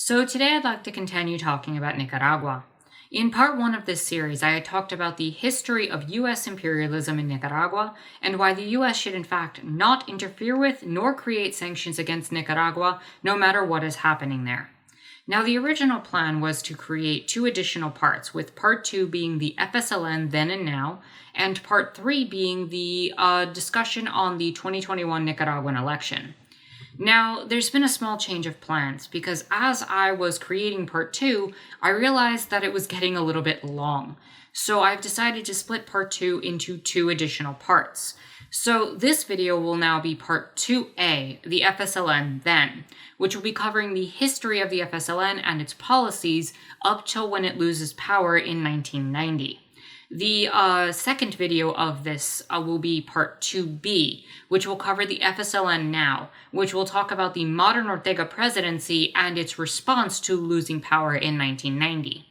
So today I'd like to continue talking about Nicaragua. In part 1 of this series, I had talked about the history of US imperialism in Nicaragua and why the US should in fact not interfere with nor create sanctions against Nicaragua no matter what is happening there. Now, the original plan was to create 2 additional parts, with part 2 being the Fsln then and now, and part 3 being the discussion on the 2021 Nicaraguan election. Now, there's been a small change of plans, because as I was creating part 2, I realized that it was getting a little bit long. So I've decided to split part 2 into 2 additional parts. So this video will now be part 2A, the Fsln then, which will be covering the history of the Fsln and its policies up till when it loses power in 1990. The second video of this will be part 2B, which will cover the Fsln now, which will talk about the modern Ortega presidency and its response to losing power in 1990.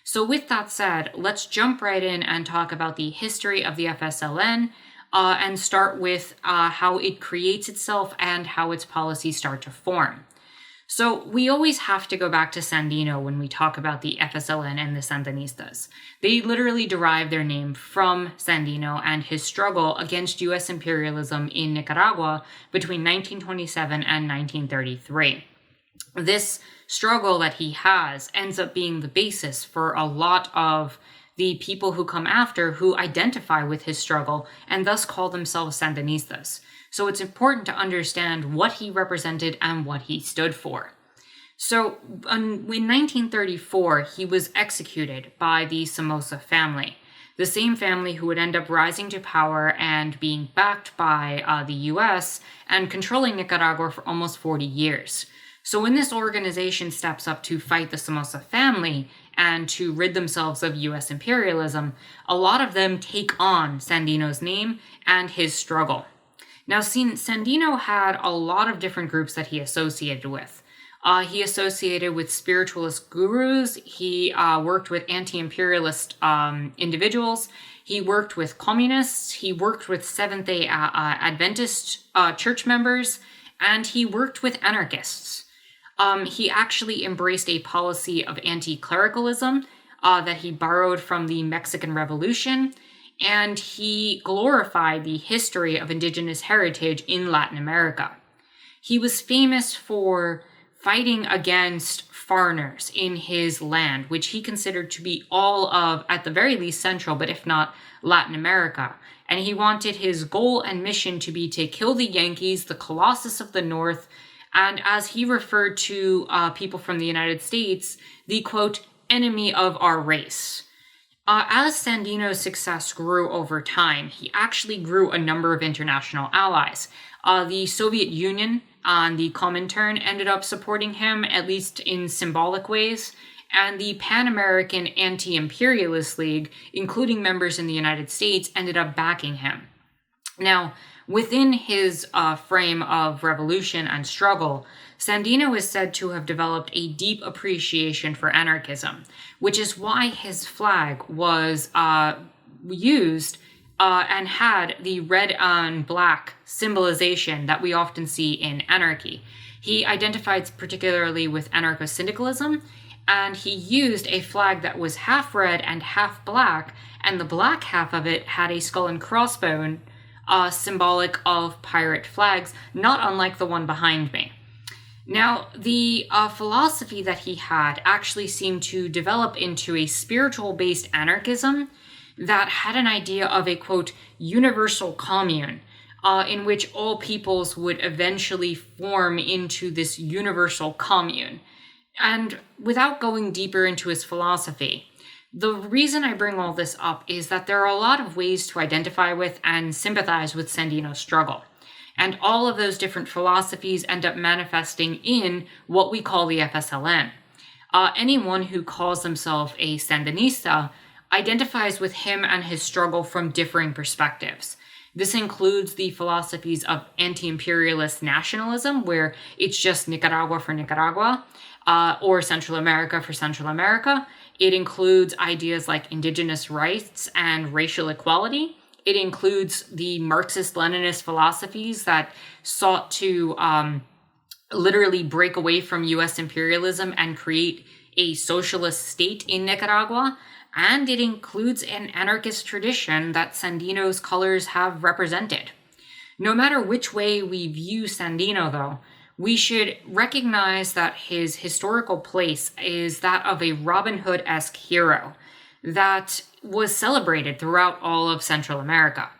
So with that said, let's jump right in and talk about the history of the Fsln, and start with how it creates itself and how its policies start to form. So we always have to go back to Sandino when we talk about the Fsln and the Sandinistas. They literally derive their name from Sandino and his struggle against US imperialism in Nicaragua between 1927 and 1933. This struggle that he has ends up being the basis for a lot of the people who come after who identify with his struggle and thus call themselves Sandinistas. So it's important to understand what he represented and what he stood for. So in 1934, he was executed by the Samosa family, the same family who would end up rising to power and being backed by the US and controlling Nicaragua for almost 40 years. So when this organization steps up to fight the Samosa family and to rid themselves of US imperialism, a lot of them take on Sandino's name and his struggle. Now, Sandino had a lot of different groups that he associated with. He associated with spiritualist gurus. He worked with anti-imperialist individuals. He worked with communists. He worked with Seventh-day Adventist church members. And he worked with anarchists. He actually embraced a policy of anti-clericalism that he borrowed from the Mexican Revolution. And he glorified the history of indigenous heritage in Latin America. He was famous for fighting against foreigners in his land, which he considered to be all of, at the very least, Central, but if not Latin America. And he wanted his goal and mission to be to kill the Yankees, the Colossus of the North, and as he referred to people from the United States, the, quote, enemy of our race. As Sandino's success grew over time, he actually grew a number of international allies. The Soviet Union and the Comintern ended up supporting him, at least in symbolic ways, and the Pan-American Anti-Imperialist League, including members in the United States, ended up backing him. Now, within his frame of revolution and struggle, Sandino is said to have developed a deep appreciation for anarchism, which is why his flag was used and had the red and black symbolization that we often see in anarchy. He identified particularly with anarcho-syndicalism, and he used a flag that was half red and half black, and the black half of it had a skull and crossbone symbolic of pirate flags, not unlike the one behind me. Now, the philosophy that he had actually seemed to develop into a spiritual-based anarchism that had an idea of a, quote, universal commune, in which all peoples would eventually form into this universal commune. And without going deeper into his philosophy, the reason I bring all this up is that there are a lot of ways to identify with and sympathize with Sandino's struggle. And all of those different philosophies end up manifesting in what we call the Fsln. Anyone who calls themselves a Sandinista identifies with him and his struggle from differing perspectives. This includes the philosophies of anti-imperialist nationalism, where it's just Nicaragua for Nicaragua, or Central America for Central America. It includes ideas like indigenous rights and racial equality. It includes the Marxist-Leninist philosophies that sought to literally break away from US imperialism and create a socialist state in Nicaragua, and it includes an anarchist tradition that Sandino's colors have represented. No matter which way we view Sandino, though, we should recognize that his historical place is that of a Robin Hood-esque hero that was celebrated throughout all of Central America.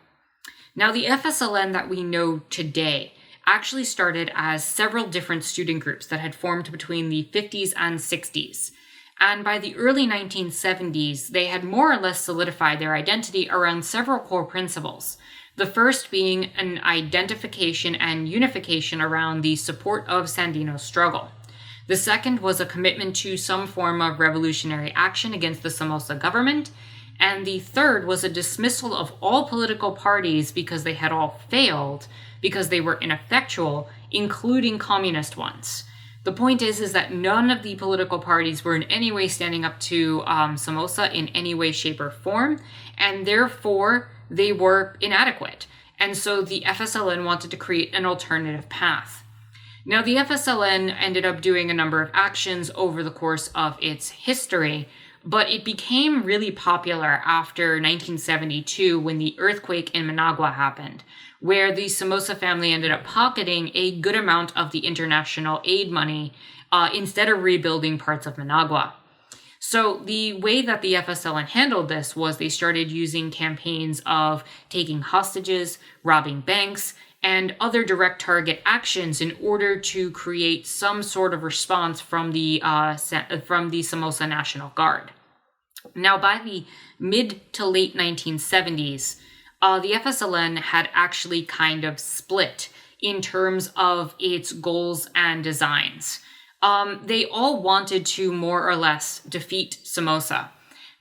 Now, the FSLN that we know today actually started as several different student groups that had formed between the 50s and 60s. And by the early 1970s, they had more or less solidified their identity around several core principles. The first being an identification and unification around the support of Sandino's struggle. The second was a commitment to some form of revolutionary action against the Samosa government. And the third was a dismissal of all political parties because they had all failed, because they were ineffectual, including communist ones. The point is that none of the political parties were in any way standing up to Samosa in any way, shape, or form, and therefore they were inadequate. And so the FSLN wanted to create an alternative path. Now, the FSLN ended up doing a number of actions over the course of its history, but it became really popular after 1972 when the earthquake in Managua happened, where the Samosa family ended up pocketing a good amount of the international aid money instead of rebuilding parts of Managua. So the way that the FSLN handled this was they started using campaigns of taking hostages, robbing banks, and other direct target actions in order to create some sort of response from the Samosa National Guard. Now, by the mid to late 1970s, the FSLN had actually kind of split in terms of its goals and designs. They all wanted to more or less defeat Samosa,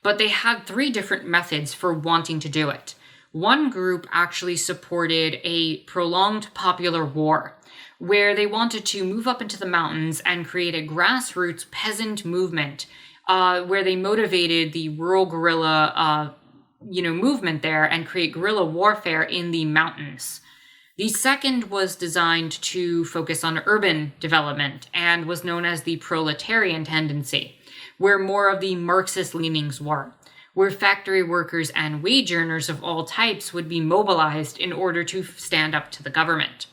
but they had three different methods for wanting to do it. One group actually supported a prolonged popular war, where they wanted to move up into the mountains and create a grassroots peasant movement, where they motivated the rural guerrilla, movement there and create guerrilla warfare in the mountains. The second was designed to focus on urban development and was known as the proletarian tendency, where more of the Marxist leanings were, where factory workers and wage earners of all types would be mobilized in order to stand up to the government.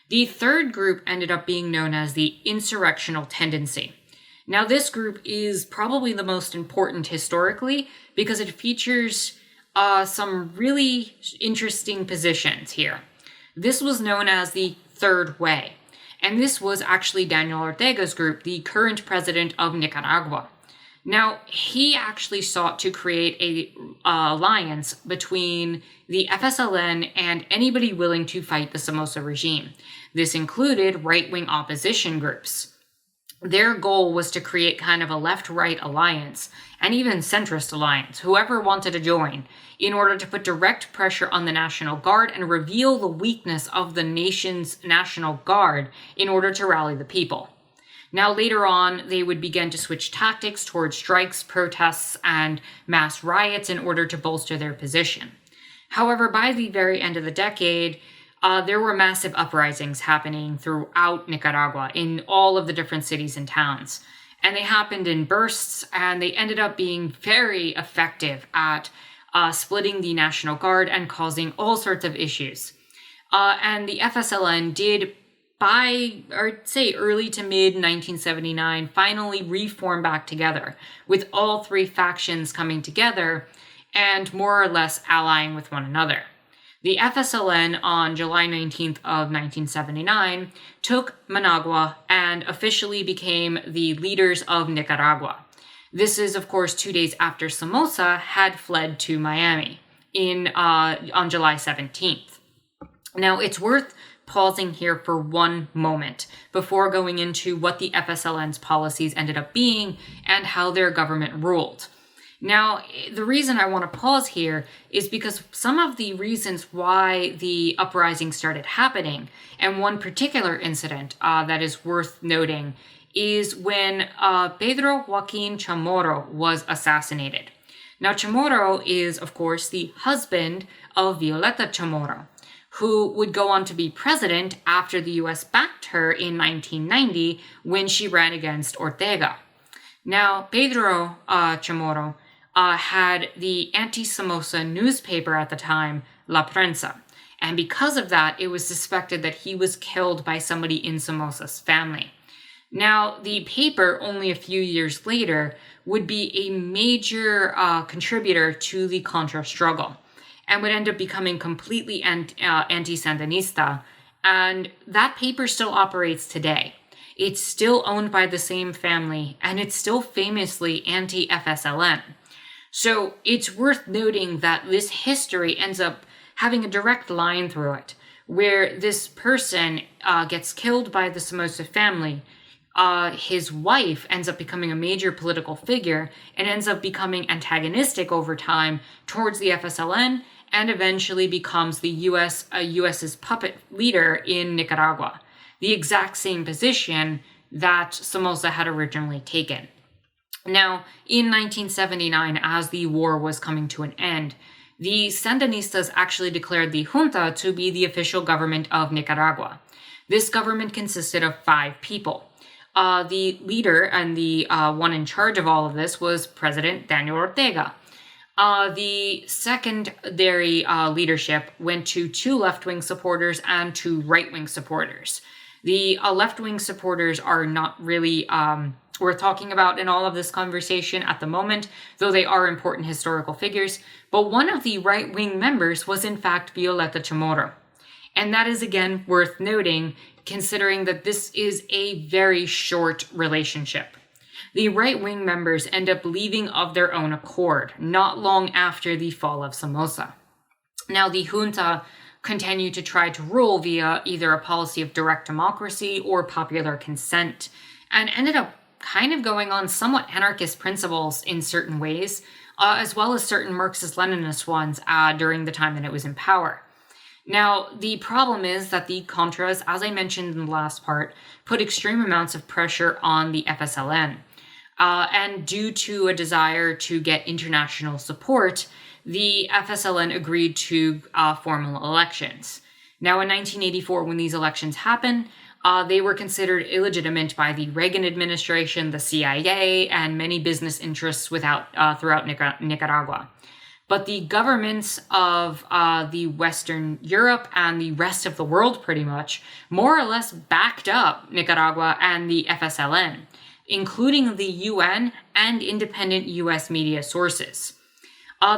The third group ended up being known as the Insurrectional Tendency. Now, this group is probably the most important historically because it features some really interesting positions here. This was known as the Third Way, and this was actually Daniel Ortega's group, the current president of Nicaragua. Now, he actually sought to create an alliance between the FSLN and anybody willing to fight the Samosa regime. This included right-wing opposition groups. Their goal was to create kind of a left-right alliance, and even centrist alliance, whoever wanted to join, in order to put direct pressure on the National Guard and reveal the weakness of the nation's National Guard in order to rally the people. Now, later on, they would begin to switch tactics towards strikes, protests, and mass riots in order to bolster their position. However, by the very end of the decade, there were massive uprisings happening throughout Nicaragua in all of the different cities and towns. And they happened in bursts, and they ended up being very effective at splitting the National Guard and causing all sorts of issues. And the FSLN did, by, I'd say, early to mid 1979, finally reform back together, with all three factions coming together and more or less allying with one another. The FSLN on July 19th of 1979 took Managua and officially became the leaders of Nicaragua. This is, of course, 2 days after Samosa had fled to Miami on July 17th. Now, it's worth pausing here for one moment before going into what the FSLN's policies ended up being and how their government ruled. Now, the reason I want to pause here is because some of the reasons why the uprising started happening, and one particular incident that is worth noting, is when Pedro Joaquin Chamorro was assassinated. Now, Chamorro is, of course, the husband of Violeta Chamorro, who would go on to be president after the US backed her in 1990 when she ran against Ortega. Now, Pedro Chamorro had the anti-Samosa newspaper at the time, La Prensa, and because of that, it was suspected that he was killed by somebody in Samosa's family. Now, the paper, only a few years later, would be a major contributor to the Contra struggle and would end up becoming completely anti-Sandinista, and that paper still operates today. It's still owned by the same family, and it's still famously anti-Fsln. So it's worth noting that this history ends up having a direct line through it, where this person gets killed by the Samosa family. His wife ends up becoming a major political figure and ends up becoming antagonistic over time towards the Fsln and eventually becomes the US's puppet leader in Nicaragua, the exact same position that Samosa had originally taken. Now, in 1979, as the war was coming to an end, the Sandinistas actually declared the junta to be the official government of Nicaragua. This government consisted of 5 people. The leader and the one in charge of all of this was President Daniel Ortega. The secondary leadership went to 2 left-wing supporters and 2 right-wing supporters. The left-wing supporters are not really worth talking about in all of this conversation at the moment, though they are important historical figures. But one of the right-wing members was in fact Violeta Chamorro. And that is again worth noting, considering that this is a very short relationship. The right-wing members end up leaving of their own accord, not long after the fall of Samosa. Now, the junta continued to try to rule via either a policy of direct democracy or popular consent, and ended up kind of going on somewhat anarchist principles in certain ways, as well as certain Marxist-Leninist ones during the time that it was in power. Now, the problem is that the Contras, as I mentioned in the last part, put extreme amounts of pressure on the Fsln. And due to a desire to get international support, the Fsln agreed to formal elections. Now, in 1984, when these elections happened, they were considered illegitimate by the Reagan administration, the CIA, and many business interests throughout Nicaragua. But the governments of the Western Europe and the rest of the world pretty much more or less backed up Nicaragua and the Fsln, including the UN and independent US media sources.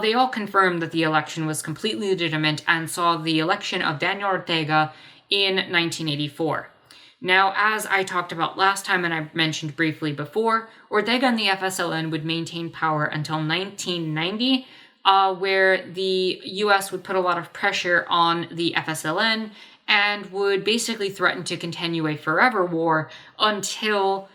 They all confirmed that the election was completely legitimate and saw the election of Daniel Ortega in 1984. Now, as I talked about last time and I mentioned briefly before, Ortega and the Fsln would maintain power until 1990, where the US would put a lot of pressure on the Fsln and would basically threaten to continue a forever war until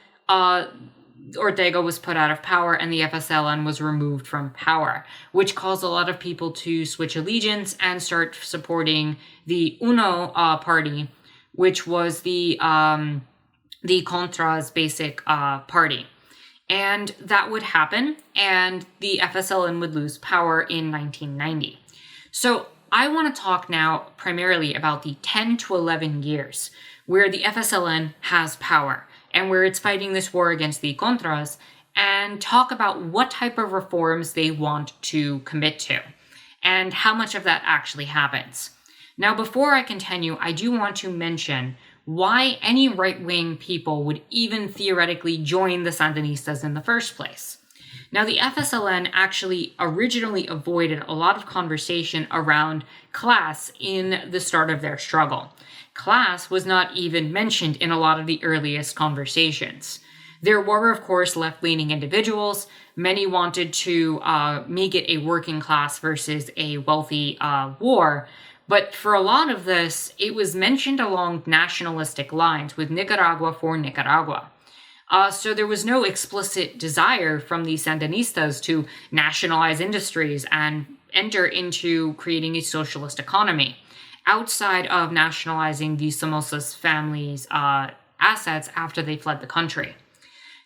Ortega was put out of power and the Fsln was removed from power, which caused a lot of people to switch allegiance and start supporting the UNO party, which was the Contras basic party. And that would happen, and the Fsln would lose power in 1990. So I want to talk now primarily about the 10 to 11 years where the Fsln has power and where it's fighting this war against the Contras, and talk about what type of reforms they want to commit to and how much of that actually happens. Now, before I continue, I do want to mention why any right-wing people would even theoretically join the Sandinistas in the first place. Now, the Fsln actually originally avoided a lot of conversation around class in the start of their struggle. Class was not even mentioned in a lot of the earliest conversations. There were, of course, left-leaning individuals. Many wanted to make it a working class versus a wealthy war. But for a lot of this, it was mentioned along nationalistic lines, with Nicaragua for Nicaragua. So there was no explicit desire from the Sandinistas to nationalize industries and enter into creating a socialist economy, outside of nationalizing the Samosa's family's assets after they fled the country.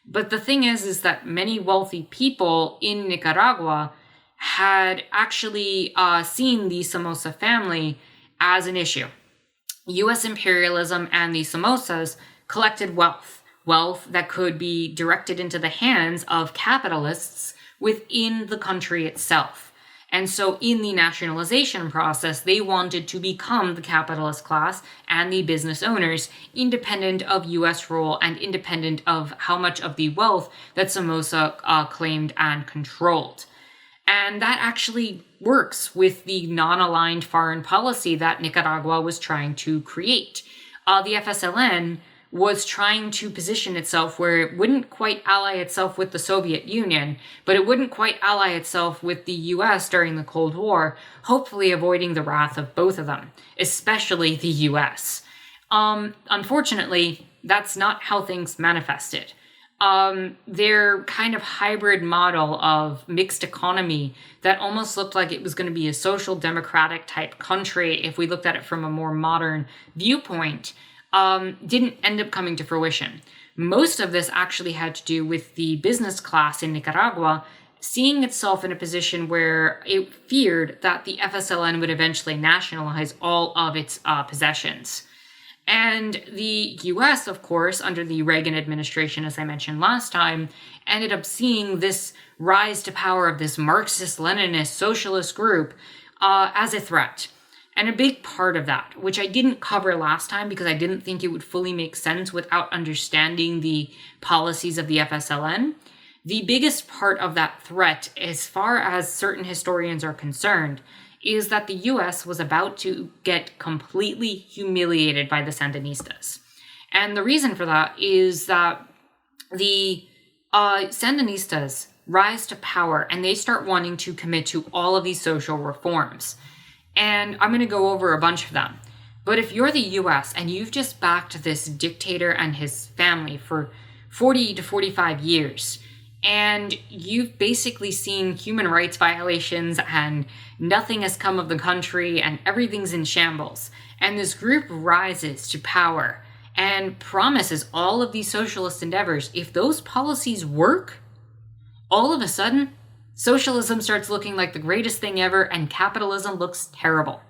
But the thing is that many wealthy people in Nicaragua had actually seen the Samosa family as an issue. US imperialism and the Samosas collected wealth that could be directed into the hands of capitalists within the country itself. And so in the nationalization process, they wanted to become the capitalist class and the business owners, independent of US rule and independent of how much of the wealth that Samosa claimed and controlled. And that actually works with the non-aligned foreign policy that Nicaragua was trying to create. The Fsln was trying to position itself where it wouldn't quite ally itself with the Soviet Union, but it wouldn't quite ally itself with the US during the Cold War, hopefully avoiding the wrath of both of them, especially the US. Unfortunately, that's not how things manifested. Their kind of hybrid model of mixed economy that almost looked like it was going to be a social democratic type country if we looked at it from a more modern viewpoint, didn't end up coming to fruition. Most of this actually had to do with the business class in Nicaragua seeing itself in a position where it feared that the Fsln would eventually nationalize all of its possessions. And the US, of course, under the Reagan administration, as I mentioned last time, ended up seeing this rise to power of this Marxist-Leninist socialist group as a threat. And a big part of that, which I didn't cover last time because I didn't think it would fully make sense without understanding the policies of the Fsln, the biggest part of that threat, as far as certain historians are concerned, is that the US was about to get completely humiliated by the Sandinistas. And the reason for that is that the Sandinistas rise to power and they start wanting to commit to all of these social reforms. And I'm going to go over a bunch of them. But if you're the US and you've just backed this dictator and his family for 40 to 45 years, and you've basically seen human rights violations and nothing has come of the country and everything's in shambles, and this group rises to power and promises all of these socialist endeavors, if those policies work, all of a sudden, socialism starts looking like the greatest thing ever and capitalism looks terrible.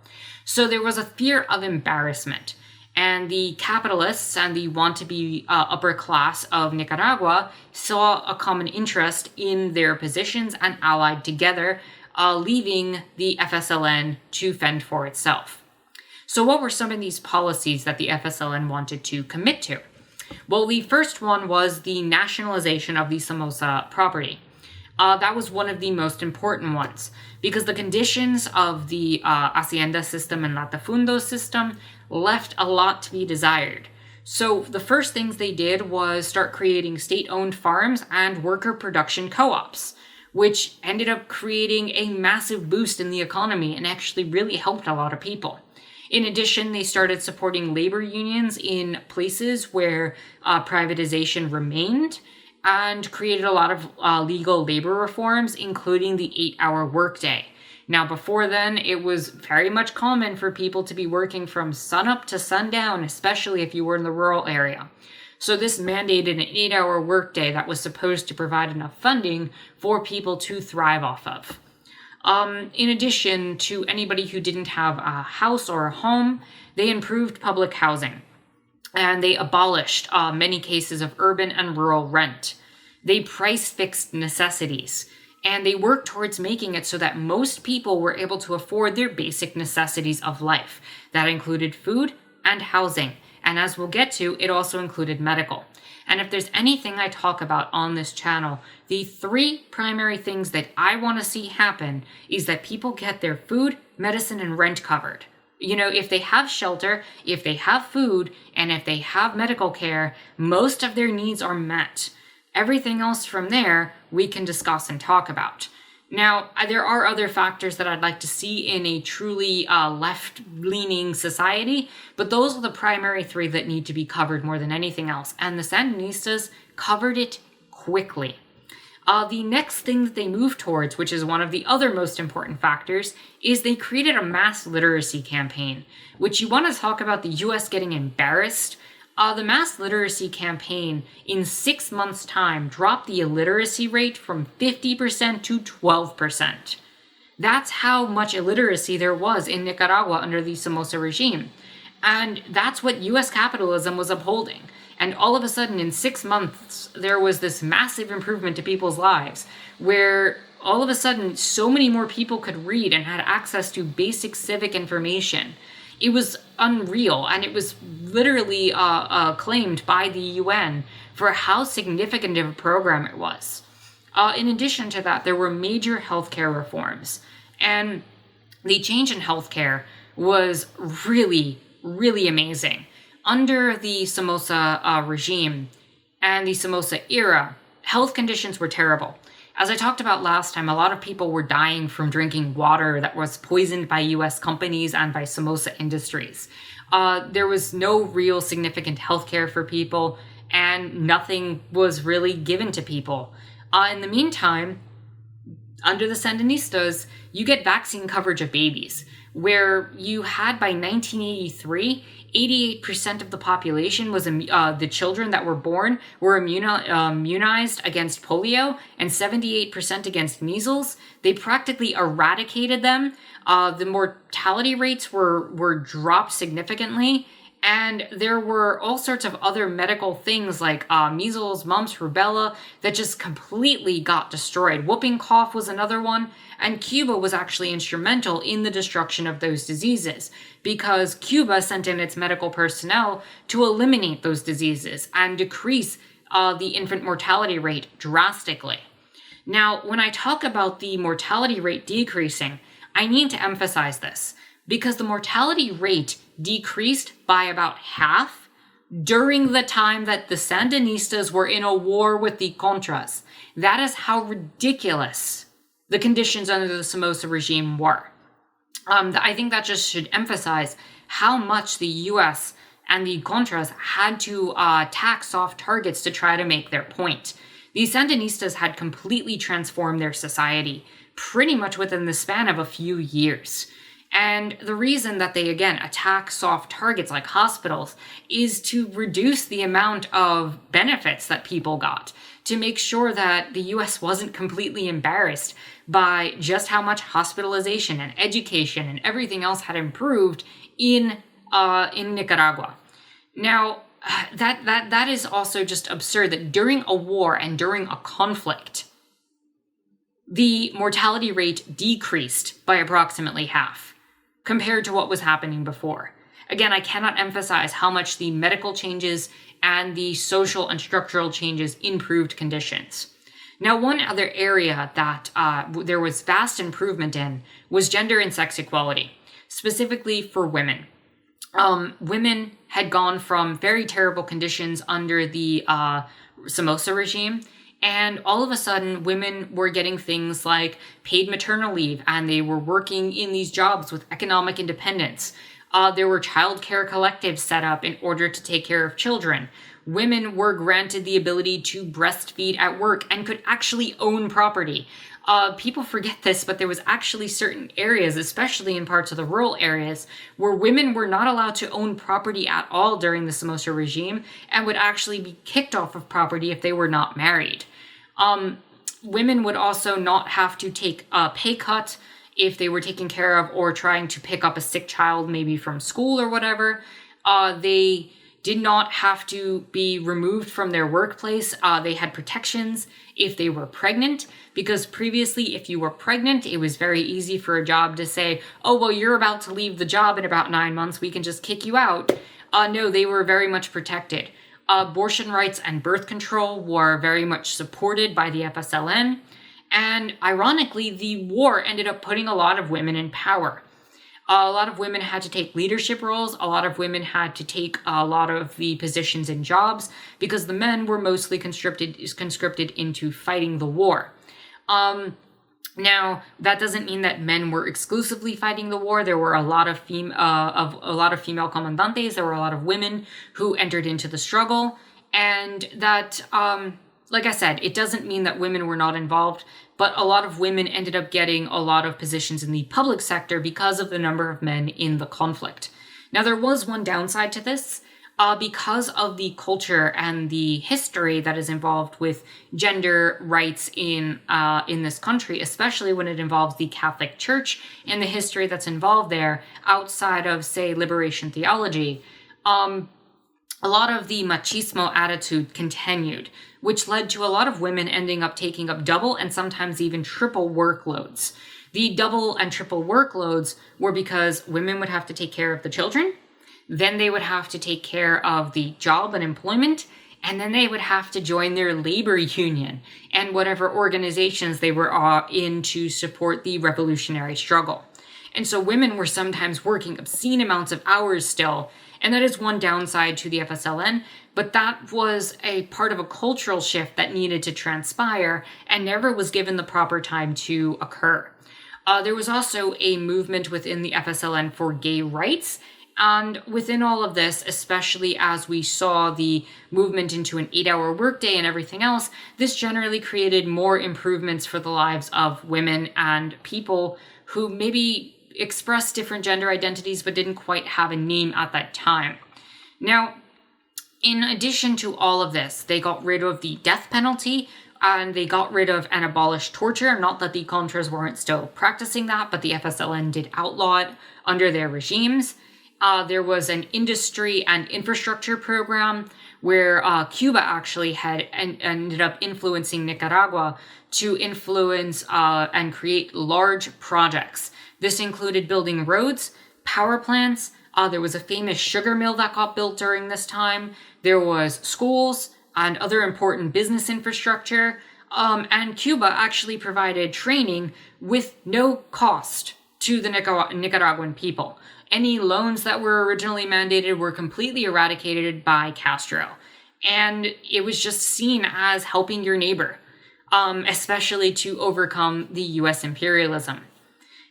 So there was a fear of embarrassment. And the capitalists and the want-to-be upper class of Nicaragua saw a common interest in their positions and allied together, leaving the Fsln to fend for itself. So what were some of these policies that the Fsln wanted to commit to? Well, the first one was the nationalization of the Samosa property. That was one of the most important ones because the conditions of the hacienda system and latifundo system left a lot to be desired. So the first things they did was start creating state-owned farms and worker production co-ops, which ended up creating a massive boost in the economy and actually really helped a lot of people. In addition, they started supporting labor unions in places where privatization remained, and created a lot of legal labor reforms, including the 8-hour workday. Now, before then, it was very much common for people to be working from sunup to sundown, especially if you were in the rural area. So this mandated an 8-hour workday that was supposed to provide enough funding for people to thrive off of. In addition to anybody who didn't have a house or a home, they improved public housing. And they abolished many cases of urban and rural rent. They price-fixed necessities, and they worked towards making it so that most people were able to afford their basic necessities of life. That included food and housing, and as we'll get to, it also included medical. And if there's anything I talk about on this channel, the 3 primary things that I want to see happen is that people get their food, medicine, and rent covered. You know, if they have shelter, if they have food, and if they have medical care, most of their needs are met. Everything else from there, we can discuss and talk about. Now, there are other factors that I'd like to see in a truly left-leaning society, but those are the primary 3 that need to be covered more than anything else. And the Sandinistas covered it quickly. The next thing that they moved towards, which is one of the other most important factors, is they created a mass literacy campaign, which you want to talk about the US getting embarrassed. The mass literacy campaign in 6 months' time dropped the illiteracy rate from 50% to 12%. That's how much illiteracy there was in Nicaragua under the Somoza regime. And that's what US capitalism was upholding. And all of a sudden, in 6 months, there was this massive improvement to people's lives, where all of a sudden, so many more people could read and had access to basic civic information. It was unreal, and it was literally claimed by the UN for how significant of a program it was. In addition to that, there were major healthcare reforms, and the change in healthcare was really, really amazing. Under the Somoza regime and the Somoza era, health conditions were terrible. As I talked about last time, a lot of people were dying from drinking water that was poisoned by US companies and by Somoza industries. There was no real significant healthcare for people, and nothing was really given to people. In the meantime, under the Sandinistas, you get vaccine coverage of babies, where you had by 1983, 88% of the population was the children that were born were immunized against polio and 78% against measles. They practically eradicated them. The mortality rates were dropped significantly. And there were all sorts of other medical things like measles, mumps, rubella that just completely got destroyed. Whooping cough was another one. And Cuba was actually instrumental in the destruction of those diseases because Cuba sent in its medical personnel to eliminate those diseases and decrease the infant mortality rate drastically. Now, when I talk about the mortality rate decreasing, I need to emphasize this because the mortality rate decreased by about half during the time that the Sandinistas were in a war with the Contras. That is how ridiculous the conditions under the Somoza regime were. I think that just should emphasize how much the US and the Contras had to attack soft targets to try to make their point. The Sandinistas had completely transformed their society pretty much within the span of a few years. And the reason that they, again, attack soft targets like hospitals is to reduce the amount of benefits that people got, to make sure that the US wasn't completely embarrassed by just how much hospitalization and education and everything else had improved in Nicaragua. Now, that is also just absurd that during a war and during a conflict, the mortality rate decreased by approximately half compared to what was happening before. Again, I cannot emphasize how much the medical changes and the social and structural changes improved conditions. Now, one other area that there was vast improvement in was gender and sex equality, specifically for women. Women had gone from very terrible conditions under the Samosa regime, and all of a sudden, women were getting things like paid maternal leave, and they were working in these jobs with economic independence. There were childcare collectives set up in order to take care of children. Women were granted the ability to breastfeed at work and could actually own property. People forget this, but there was actually certain areas, especially in parts of the rural areas, where women were not allowed to own property at all during the Somoza regime and would actually be kicked off of property if they were not married. Women would also not have to take a pay cut if they were taking care of or trying to pick up a sick child, maybe from school or whatever. They did not have to be removed from their workplace. They had protections if they were pregnant, because previously, if you were pregnant, it was very easy for a job to say, oh, well, you're about to leave the job in about 9 months, we can just kick you out. No, they were very much protected. Abortion rights and birth control were very much supported by the Fsln, and ironically, the war ended up putting a lot of women in power. A lot of women had to take leadership roles. A lot of women had to take a lot of the positions in jobs because the men were mostly conscripted into fighting the war. Now, that doesn't mean that men were exclusively fighting the war. There were a lot of female comandantes. There were a lot of women who entered into the struggle, and that, like I said, it doesn't mean that women were not involved, but a lot of women ended up getting a lot of positions in the public sector because of the number of men in the conflict. Now, there was one downside to this. because of the culture and the history that is involved with gender rights in this country, especially when it involves the Catholic Church and the history that's involved there outside of, say, liberation theology, a lot of the machismo attitude continued, which led to a lot of women ending up taking up double and sometimes even triple workloads. The double and triple workloads were because women would have to take care of the children, then they would have to take care of the job and employment, and then they would have to join their labor union and whatever organizations they were in to support the revolutionary struggle. And so women were sometimes working obscene amounts of hours still, and that is one downside to the Fsln, but that was a part of a cultural shift that needed to transpire and never was given the proper time to occur. There was also a movement within the Fsln for gay rights, and within all of this, especially as we saw the movement into an 8-hour workday and everything else, this generally created more improvements for the lives of women and people who maybe expressed different gender identities but didn't quite have a name at that time. Now, in addition to all of this, they got rid of the death penalty, and they got rid of and abolished torture. Not that the Contras weren't still practicing that, but the Fsln did outlaw it under their regimes. There was an industry and infrastructure program where Cuba actually had ended up influencing Nicaragua to influence and create large projects. This included building roads, power plants. There was a famous sugar mill that got built during this time. There was schools and other important business infrastructure. And Cuba actually provided training with no cost to the Nicaraguan people. Any loans that were originally mandated were completely eradicated by Castro. And it was just seen as helping your neighbor, especially to overcome the US imperialism.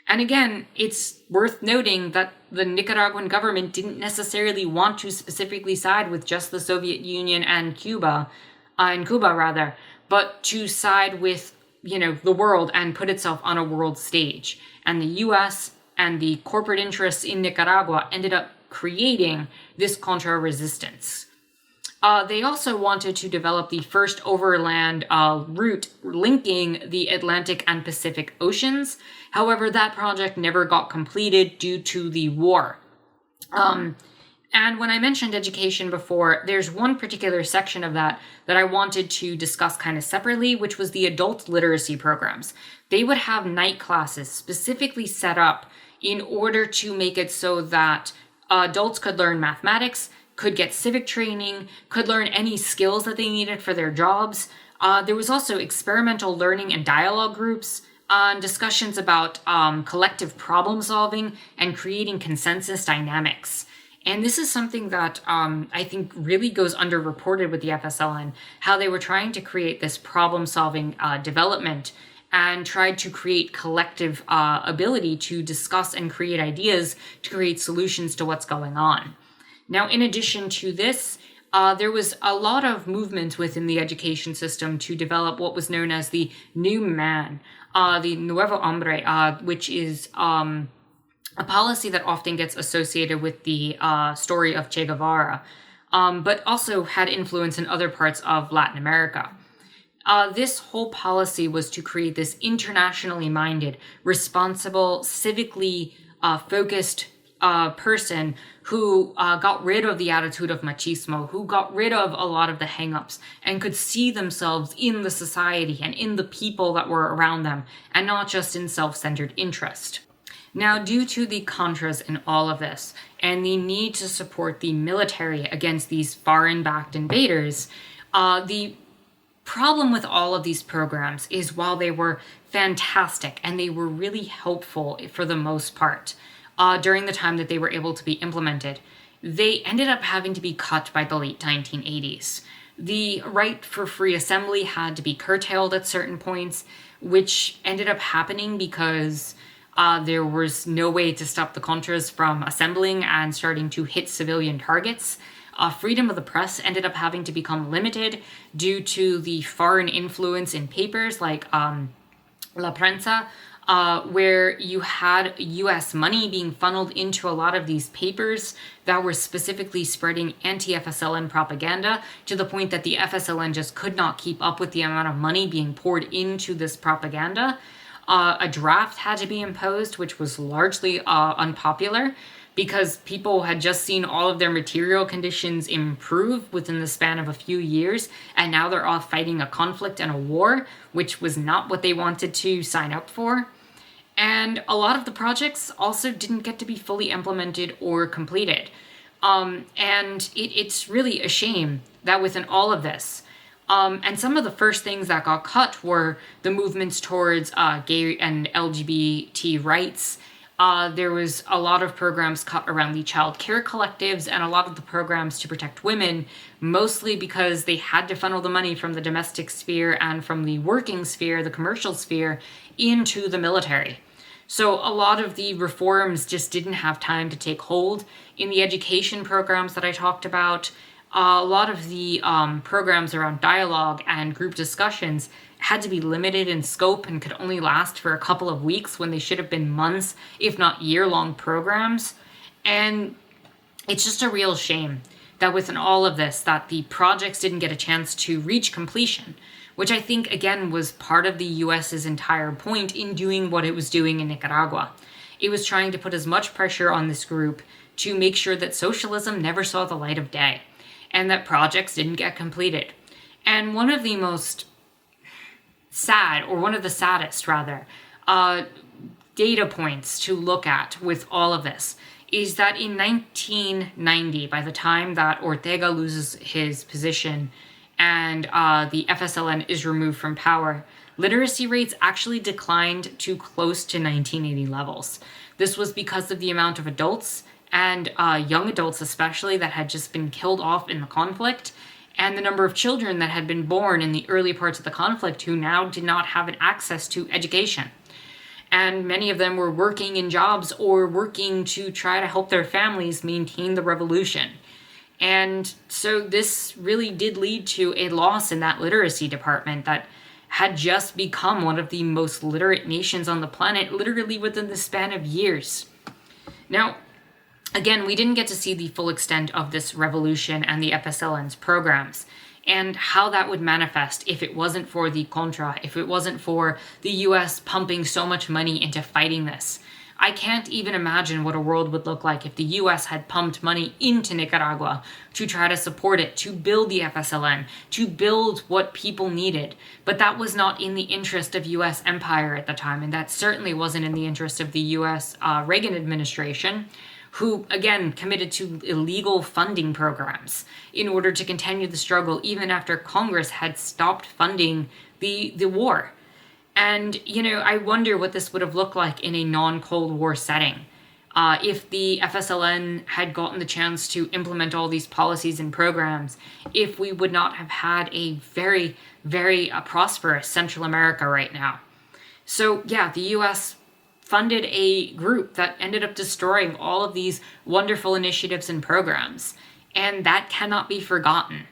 And again, it's worth noting that the Nicaraguan government didn't necessarily want to specifically side with just the Soviet Union and Cuba, but to side with, the world and put itself on a world stage. And the US and the corporate interests in Nicaragua ended up creating this Contra resistance. They also wanted to develop the first overland route linking the Atlantic and Pacific Oceans. However, that project never got completed due to the war. And when I mentioned education before, there's one particular section of that I wanted to discuss kind of separately, which was the adult literacy programs. They would have night classes specifically set up in order to make it so that adults could learn mathematics, could get civic training, could learn any skills that they needed for their jobs. There was also experimental learning and dialogue groups, discussions about collective problem solving and creating consensus dynamics. And this is something that I think really goes underreported with the Fsln, how they were trying to create this problem solving development and tried to create collective ability to discuss and create ideas to create solutions to what's going on. Now, in addition to this, there was a lot of movement within the education system to develop what was known as the new man, the nuevo hombre, which is a policy that often gets associated with the story of Che Guevara, but also had influence in other parts of Latin America. This whole policy was to create this internationally minded, responsible, civically focused person who got rid of the attitude of machismo, who got rid of a lot of the hang-ups and could see themselves in the society and in the people that were around them, and not just in self-centered interest. Now, due to the Contras in all of this, and the need to support the military against these foreign-backed invaders, the problem with all of these programs is while they were fantastic and they were really helpful for the most part, during the time that they were able to be implemented, they ended up having to be cut by the late 1980s. The right for free assembly had to be curtailed at certain points, which ended up happening because there was no way to stop the Contras from assembling and starting to hit civilian targets. Freedom of the press ended up having to become limited due to the foreign influence in papers like La Prensa, where you had US money being funneled into a lot of these papers that were specifically spreading anti-FSLN propaganda, to the point that the FSLN just could not keep up with the amount of money being poured into this propaganda. A draft had to be imposed, which was largely unpopular, because people had just seen all of their material conditions improve within the span of a few years, and now they're all fighting a conflict and a war, which was not what they wanted to sign up for. And a lot of the projects also didn't get to be fully implemented or completed. And it's really a shame that within all of this, and some of the first things that got cut were the movements towards gay and LGBT rights. There was a lot of programs cut around the child care collectives and a lot of the programs to protect women, mostly because they had to funnel the money from the domestic sphere and from the working sphere, the commercial sphere, into the military. So a lot of the reforms just didn't have time to take hold. In the education programs that I talked about, a lot of the programs around dialogue and group discussions had to be limited in scope and could only last for a couple of weeks when they should have been months, if not year-long programs. And it's just a real shame that within all of this, that the projects didn't get a chance to reach completion, which I think, again, was part of the US's entire point in doing what it was doing in Nicaragua. It was trying to put as much pressure on this group to make sure that socialism never saw the light of day, and that projects didn't get completed. And one of the most sad, or one of the saddest rather, data points to look at with all of this is that in 1990, by the time that Ortega loses his position and the FSLN is removed from power, literacy rates actually declined to close to 1980 levels. This was because of the amount of adults, and young adults especially, that had just been killed off in the conflict, and the number of children that had been born in the early parts of the conflict who now did not have an access to education. And many of them were working in jobs or working to try to help their families maintain the revolution. And so this really did lead to a loss in that literacy department that had just become one of the most literate nations on the planet, literally within the span of years. Now, again, we didn't get to see the full extent of this revolution and the FSLN's programs, and how that would manifest if it wasn't for the Contra, if it wasn't for the US pumping so much money into fighting this. I can't even imagine what a world would look like if the US had pumped money into Nicaragua to try to support it, to build the FSLN, to build what people needed. But that was not in the interest of US empire at the time, and that certainly wasn't in the interest of the US Reagan administration, who, again, committed to illegal funding programs in order to continue the struggle even after Congress had stopped funding the war. And, I wonder what this would have looked like in a non-Cold War setting. If the FSLN had gotten the chance to implement all these policies and programs, if we would not have had a very, very prosperous Central America right now. So, yeah, the US funded a group that ended up destroying all of these wonderful initiatives and programs, and that cannot be forgotten.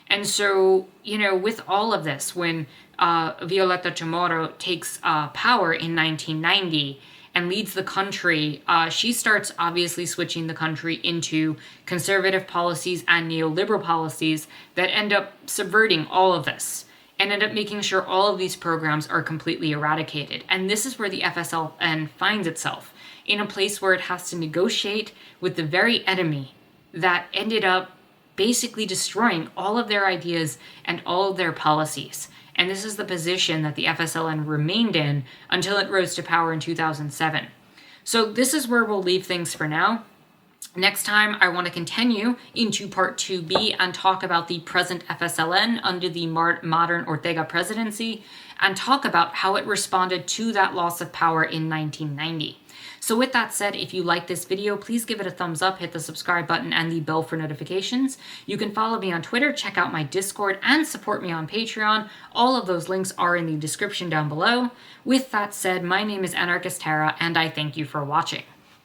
And so, with all of this, when Violeta Chamorro takes power in 1990 and leads the country, she starts obviously switching the country into conservative policies and neoliberal policies that end up subverting all of this and end up making sure all of these programs are completely eradicated. And this is where the FSLN finds itself, in a place where it has to negotiate with the very enemy that ended up basically destroying all of their ideas and all of their policies. And this is the position that the FSLN remained in until it rose to power in 2007. So this is where we'll leave things for now. Next time, I want to continue into part 2B and talk about the present FSLN under the modern Ortega presidency, and talk about how it responded to that loss of power in 1990. So with that said, if you like this video, please give it a thumbs up, hit the subscribe button and the bell for notifications. You can follow me on Twitter, check out my Discord, and support me on Patreon. All of those links are in the description down below. With that said, my name is Anarchist Tara, and I thank you for watching.